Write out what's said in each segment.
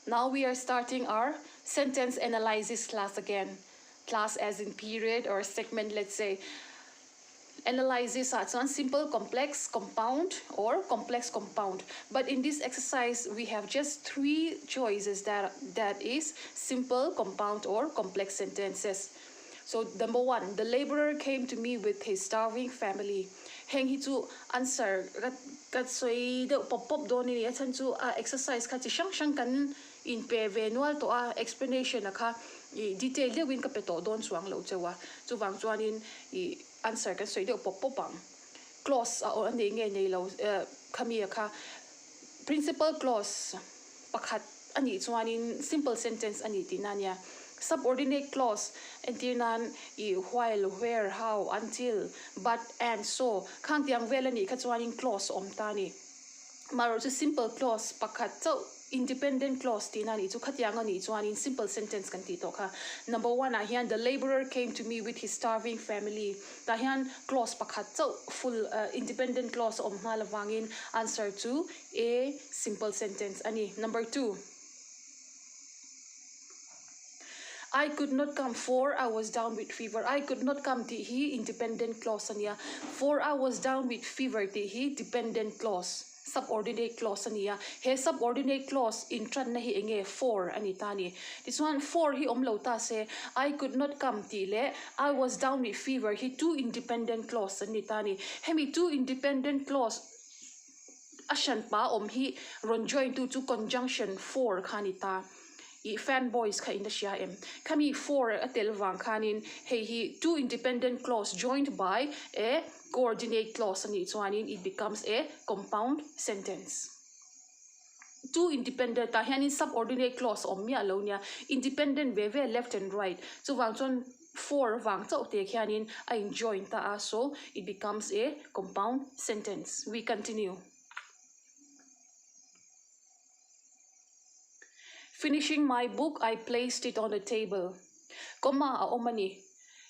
Now we are starting our sentence analysis class again. Class as in period or segment, let's say. Analysis are one simple, complex, compound or complex compound. But in this exercise, we have just three choices that is simple, compound or complex sentences. So number one, the laborer came to me with his starving family. Heng hi chu answer kat soi de pop pop do ni chan chu exercise kha chi shang shang kan in pe venual to explanation kha detail de win ka pe to don chuang lo chewa chu wang chuan in answer kan soi de pop pop bang clause or ani nge nei lo khami kha principal clause pakhat ani chuan in simple sentence ani tinania subordinate clause and tinan while, where, how, until, but, and so khang tiang velani kha chuan in clause om tani maro chu simple clause pakhat chau independent clause tinani chu khatiang ani chuan in simple sentence kan ti to kha number 1 hian the laborer came to me with his starving family ta hian clause pakhat chau full independent clause om hna lawangin answer to a simple sentence ani number 2 I could not come 4 hours down with fever. I could not come ti he independent clause ania. 4 hours down with fever ti he dependent clause. Subordinate clause ania. He subordinate clause in tran na hi enge 4 anitani. This one 4 hi omlo ta se I could not come ti le I was down with fever. He two independent clause anitani. Hemi two independent clause ashan pa om hi ron join to conjunction 4 khanita. Fanboys ka in the Shia M. Kami 4 atel wang kanin hey he two independent clause joined by a coordinate clause and it becomes a compound sentence. Two independent tahanin subordinate clause om mi alonia independent weve left and right. So wang chon 4 wang chau te khianin I join ta so it becomes a compound sentence. We continue. Finishing my book, I placed it on the table. Comma omani.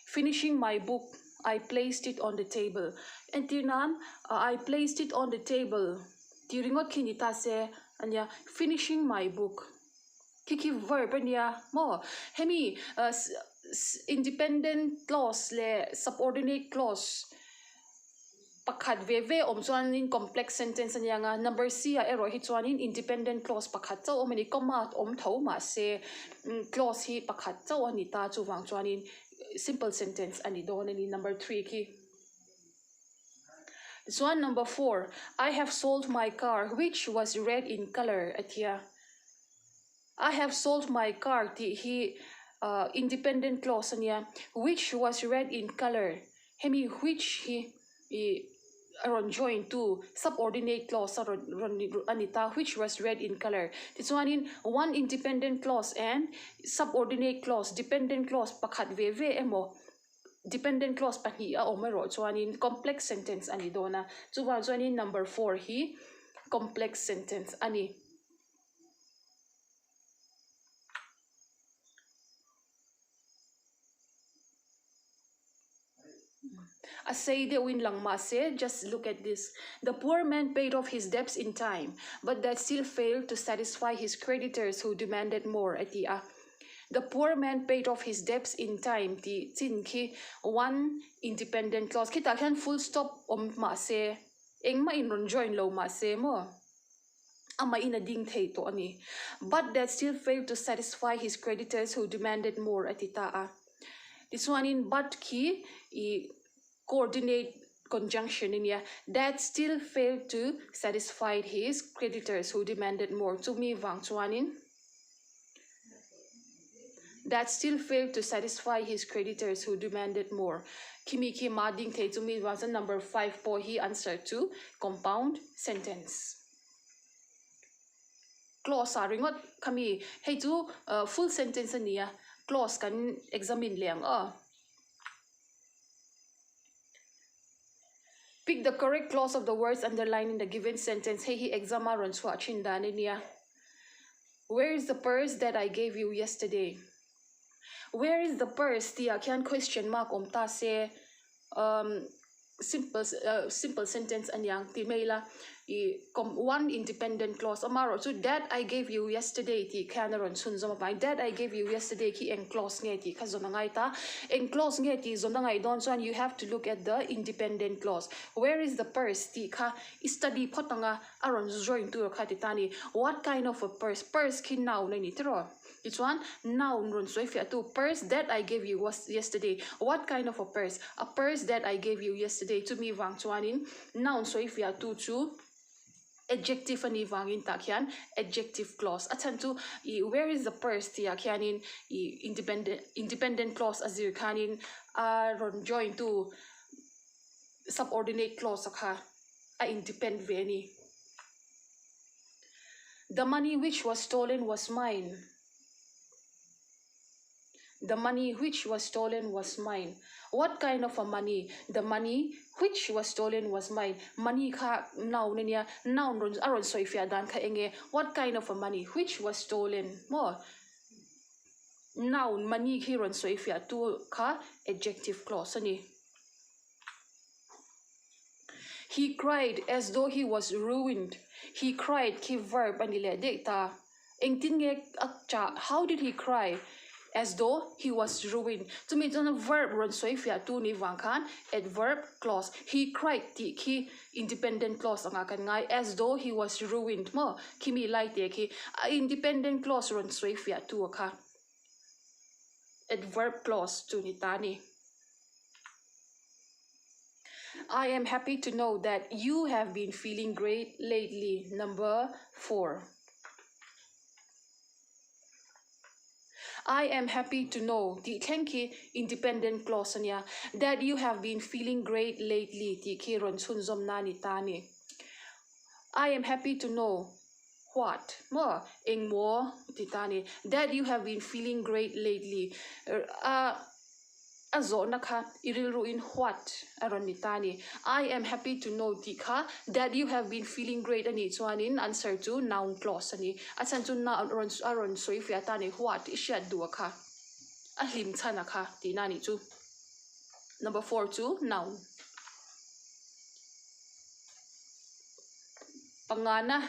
Finishing my book, I placed it on the table. And tinan, I placed it on the table. Tiringot kinita se anya finishing my book. Kiki verb anya mo. Hemi independent clause le subordinate clause. Pakhat veve om chuan in complex sentence ania nga number C a ero hi chuan in independent clause pakhat chau om ani comma om tho ma se clause hi pakhat chau ani ta chu wang chuan in simple sentence ani don ani number 3 ki this one number 4 I have sold my car which was red in color atia I have sold my car ti hi independent clause ania which was red in color hemi which hi aron join to subordinate clause anita which was red in color. This one in one independent clause and subordinate clause dependent clause pakhat veve emo dependent clause pahi a omero chuan in complex sentence ani dona chuwa chuan in number 4 hi complex sentence ani. I say the win lang ma se, just look at this. The poor man paid off his debts in time, but that still failed to satisfy his creditors who demanded more at the The poor man paid off his debts in time. Ti chin ki one independent clause. Kita kan full stop om ma se. Eng ma in join lo ma se mo. Ama in a ding thei to ani. But that still failed to satisfy his creditors who demanded more at ita. This one in but ki coordinate conjunction in here that still failed to satisfy his creditors who demanded more. To me, wang chuanin. That still failed to satisfy his creditors who demanded more. Kimi ki mading te to me was a number 5 po he answer to compound sentence. Clause ringot kami hey to full sentence niya clause kan examine liang Pick the correct clause of the words underlined in the given sentence. Hey, he exama ron swatchin daninia. Where is the purse that I gave you yesterday? Where is the purse? Tia can question mark ta se simple sentence anyang ti maila one independent clause amaro so that I gave you yesterday ti kanaron sunzoma pai that I gave you yesterday ki enclose nge ti khazona ngai ta enclose nge ti zona ngai don so you have to look at the independent clause. Where is the purse ti kha study photanga aron join to khati tani what kind of a purse ki noun ni tro it's one noun run so if you to purse that I gave you was yesterday what kind of a purse that I gave you yesterday to me wang chuanin noun so if you to adjective ani wangin ta khian adjective clause athan tu where is the purse ti khianin independent clause azir khanin ron join to subordinate clause kha a independent ve ani the money which was stolen was mine. The money which was stolen was mine. What kind of a money? The money which was stolen was mine. Money ka noun niya noun runs aron so if ya dan ka enge what kind of a money which was stolen more noun money ki runs so if ya tu ka adjective clause ani. He cried as though he was ruined. He cried ki verb anile data. Engtin nge akcha how did he cry? As though he was ruined. To me, it's a verb run so if you tu ni wangkan adverb clause. He cried ki independent clause ang akan ngai as though he was ruined mo kimi lai te ki independent clause run so if you tu ka adverb clause tu ni tani. I am happy to know that you have been feeling great lately. Number 4. I am happy to know the kenki independent clause niya that you have been feeling great lately ti kiron sunzom nani tani. I am happy to know what mo eng mo ti tani that you have been feeling great lately. Azo nakha iriru in what aron ni tani. I am happy to know tika that you have been feeling great ani chuanin answer to noun clause ani asan to noun aron so if ya tani what isya duwa kha ahlim chana kha ti nani chu. Number 4 to noun. Pangana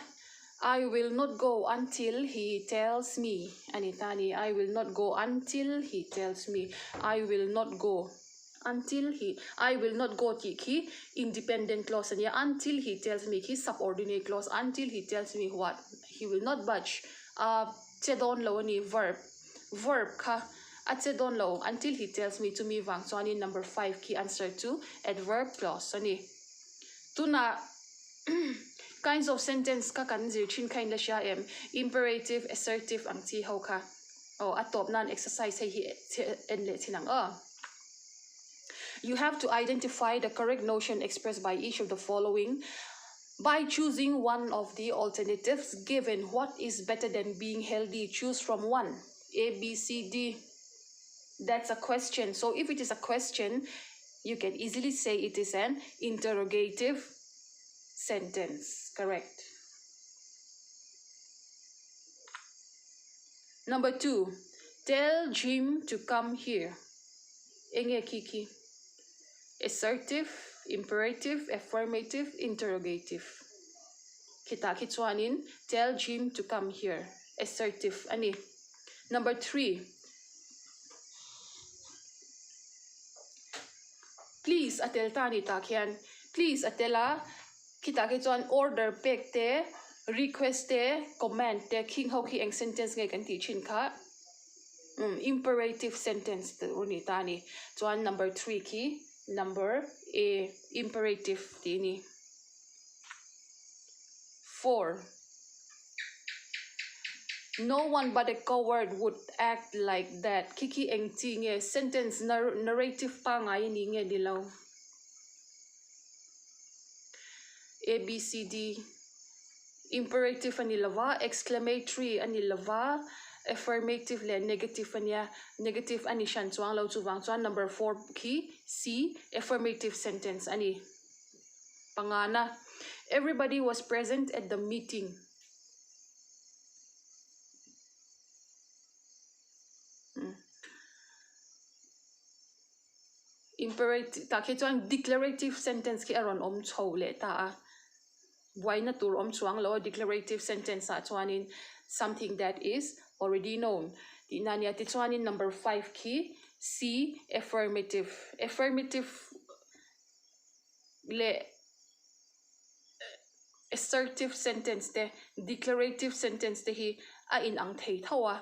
I will not go until he tells me. Anitani, I will not go until he tells me. I will not go until he. I will not go tiki independent clause and until he tells me his subordinate clause until he tells me what he will not budge. Chedon lo ni verb ka at chedon lo until he tells me to me wang so ani number 5 key answer to adverb clause ani. Tuna kinds of sentence ka kan zir chin kind la siya imperative assertive ang ti ho ka atop nan exercise hi enle tinang you have to identify the correct notion expressed by each of the following by choosing one of the alternatives given. What is better than being healthy? Choose from one. A, B, C, D. That's a question. So if it is a question, you can easily say it is an interrogative sentence. Correct. Number 2. Tell Jim to come here. Enge kiki. Assertive, imperative, affirmative, interrogative. Kita kitsuanin. Tell Jim to come here. Assertive. Ani. Number 3. Please atel tani takyan. Please atela. Kita kitsuan order pek te. Request te. Command te. King ho ki ang sentence ngay kan teachin ka. Imperative sentence te unitani. Tuan number 3 ki. Number A. Imperative tini. 4. No one but a coward would act like that. Kiki eng tinge sentence narrative pa nga yun nge dilaw. A, B, C, D. Imperative anilava, exclamatory anilava, affirmative le negative anya, negative ani shan chuang lau chu wang chuan number 4 ki C, affirmative sentence ani. Pangana, everybody was present at the meeting. Imperative ta ke chuan declarative sentence ki aron om chho le ta Why na tur chuang lo declarative sentence a chuanin something that is already known. Ti na nia ti chuanin number 5 ki C affirmative le assertive sentence te declarative sentence te hi a in ang thei thawa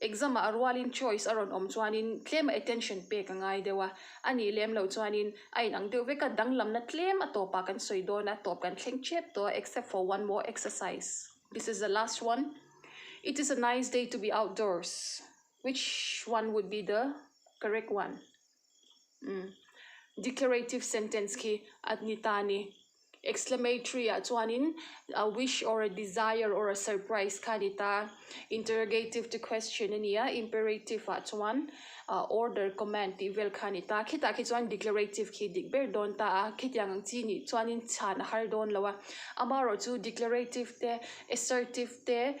exam a arwalin choice aron chuanin claim attention pe ka ngai dewa ani lem lo chuanin a in ang deuh veka danglam na claim a topa kan soidona top kan thleng chep to except for one more exercise. This is the last one. It is a nice day to be outdoors. Which one would be the correct one? Declarative sentence ki at nitani exclamatory at chuanin a wish or a desire or a surprise kanita. Interrogative to question ania imperative at chuan order command tivel kanita kita ki chuan declarative ki dikber don ta kityang chini chuanin chan har don lawa amaro chu declarative te assertive te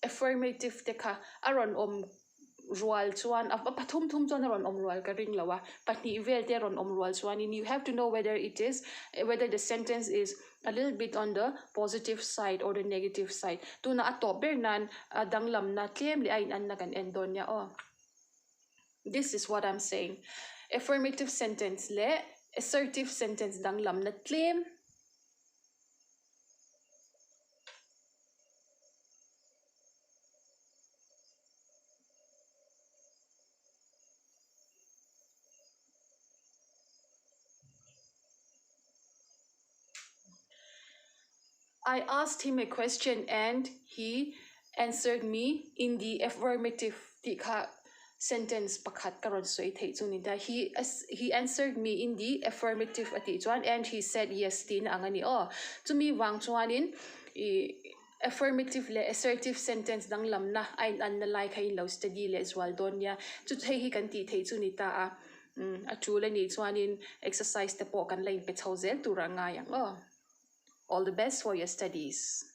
affirmative te kha aron rual chuan pathum chuan aron rual ka ring lawa pahnih vel te aron rual chuanin you have to know whether the sentence is a little bit on the positive side or the negative side. Tuna atop bernan danglam na claim li ain an na kan endon nya this is what I'm saying. Affirmative sentence le assertive sentence danglam na claim. I asked him a question and he answered me in the affirmative sentence pakhat karon soi thei chunida he answered me in the affirmative ati chuan and he said yes tin angani to me wang chuanin affirmative le assertive sentence danglam na ain an na like hai lo study le zwal donya chu thei hi kan ti thei chunita a chula ni chuanin exercise te po kan lain pe chhozel turanga yang all the best for your studies.